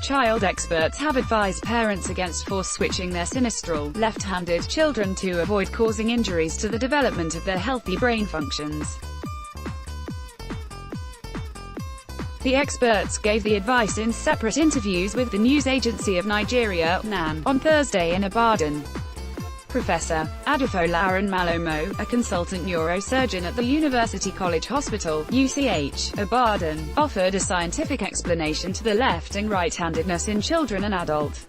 child experts have advised parents against force-switching their sinistral, left-handed children to avoid causing injuries to the development of their healthy brain functions. The experts gave the advice in separate interviews with the news agency of Nigeria, NAN, on Thursday in Ibadan. Professor Adefola Malomo, a consultant neurosurgeon at the University College Hospital, UCH, Ibadan, offered a scientific explanation to the left and right-handedness in children and adults.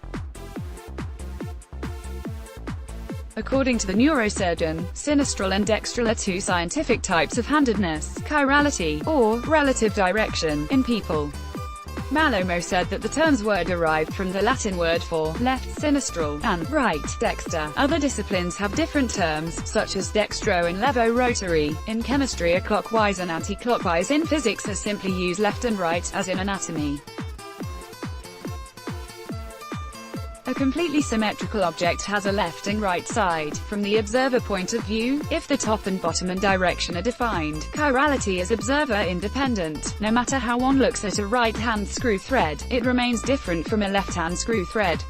According to the neurosurgeon, sinistral and dextral are two scientific types of handedness, chirality, or relative direction, in people. Malomo said that the terms were derived from the Latin word for left sinistral and right dexter. Other disciplines have different terms, such as dextro and levo-rotary. In chemistry are clockwise and anti-clockwise. In physics are simply use left and right, as in anatomy. A completely symmetrical object has a left and right side. From the observer point of view, if the top and bottom and direction are defined, chirality is observer independent. No matter how one looks at a right-hand screw thread, it remains different from a left-hand screw thread.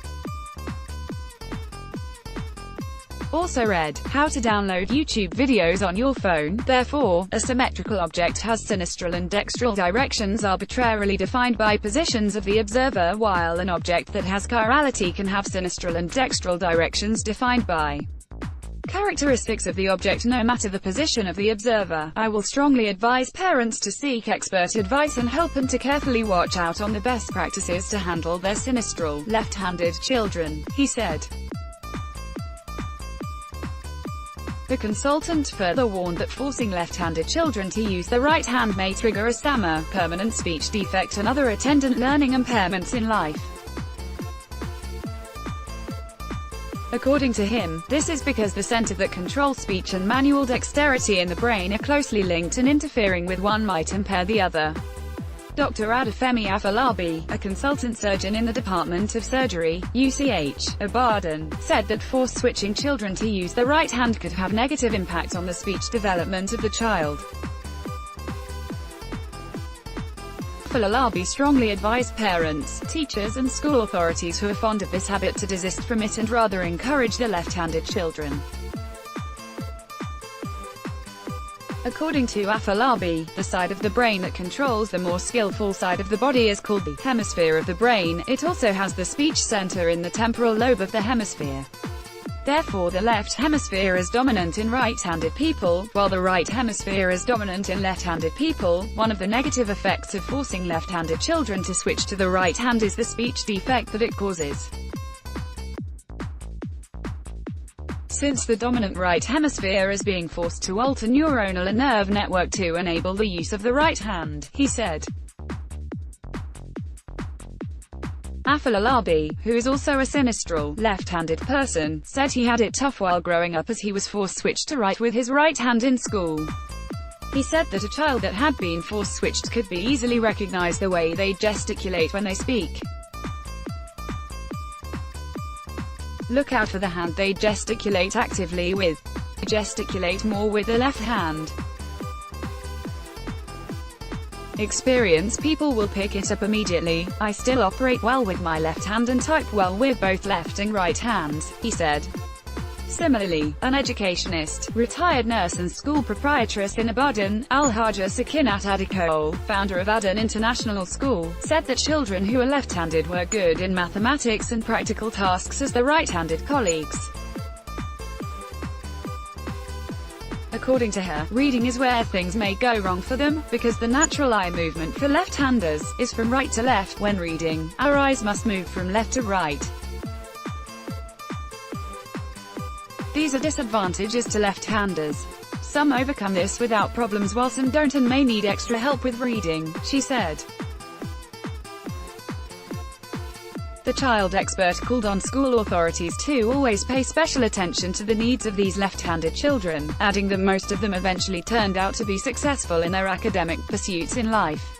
Also read, how to download YouTube videos on your phone. Therefore, a symmetrical object has sinistral and dextral directions arbitrarily defined by positions of the observer, while an object that has chirality can have sinistral and dextral directions defined by characteristics of the object no matter the position of the observer. I will strongly advise parents to seek expert advice and help and to carefully watch out on the best practices to handle their sinistral, left-handed children, he said. The consultant further warned that forcing left-handed children to use the right hand may trigger a stammer, permanent speech defect and other attendant learning impairments in life. According to him, this is because the center that controls speech and manual dexterity in the brain are closely linked and interfering with one might impair the other. Dr. Adefemi Afolabi, a consultant surgeon in the Department of Surgery, UCH, Ibadan, said that force-switching children to use the right hand could have negative impact on the speech development of the child. Afolabi strongly advised parents, teachers and school authorities who are fond of this habit to desist from it and rather encourage the left-handed children. According to Afolabi, the side of the brain that controls the more skillful side of the body is called the hemisphere of the brain. It also has the speech center in the temporal lobe of the hemisphere. Therefore the left hemisphere is dominant in right-handed people, while the right hemisphere is dominant in left-handed people. One of the negative effects of forcing left-handed children to switch to the right hand is the speech defect that it causes. Since the dominant right hemisphere is being forced to alter neuronal and nerve network to enable the use of the right hand, he said. Afolabi, who is also a sinistral, left-handed person, said he had it tough while growing up as he was force-switched to write with his right hand in school. He said that a child that had been force-switched could be easily recognize the way they gesticulate when they speak. Look out for the hand they gesticulate actively with. They gesticulate more with the left hand. Experienced people will pick it up immediately. I still operate well with my left hand and type well with both left and right hands, he said. Similarly, an educationist, retired nurse and school proprietress in Ibadan, Alhaja Sakinat Adikole, founder of Adan International School, said that children who are left-handed were good in mathematics and practical tasks as their right-handed colleagues. According to her, reading is where things may go wrong for them, because the natural eye movement for left-handers is from right to left. When reading, our eyes must move from left to right. These are disadvantages to left-handers. Some overcome this without problems while some don't and may need extra help with reading, she said. The child expert called on school authorities to always pay special attention to the needs of these left-handed children, adding that most of them eventually turned out to be successful in their academic pursuits in life.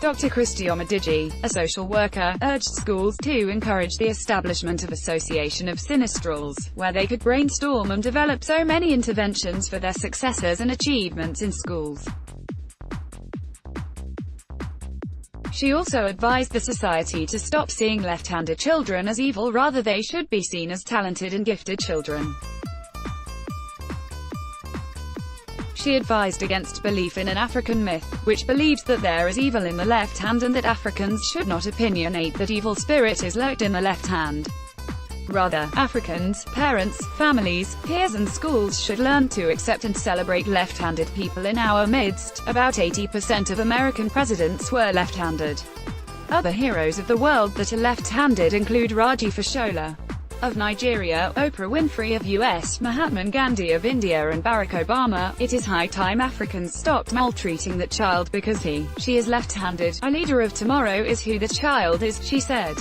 Dr. Christiomediji, a social worker, urged schools to encourage the establishment of association of sinistrals, where they could brainstorm and develop so many interventions for their successes and achievements in schools. She also advised the society to stop seeing left-handed children as evil, rather they should be seen as talented and gifted children. She advised against belief in an African myth, which believed that there is evil in the left hand and that Africans should not opinionate that evil spirit is locked in the left hand. Rather, Africans, parents, families, peers and schools should learn to accept and celebrate left-handed people in our midst. About 80% of American presidents were left-handed. Other heroes of the world that are left-handed include Raji Fashola of Nigeria, Oprah Winfrey of US, Mahatma Gandhi of India and Barack Obama. It is high time Africans stopped maltreating that child because she is left-handed. Our leader of tomorrow is who the child is, she said.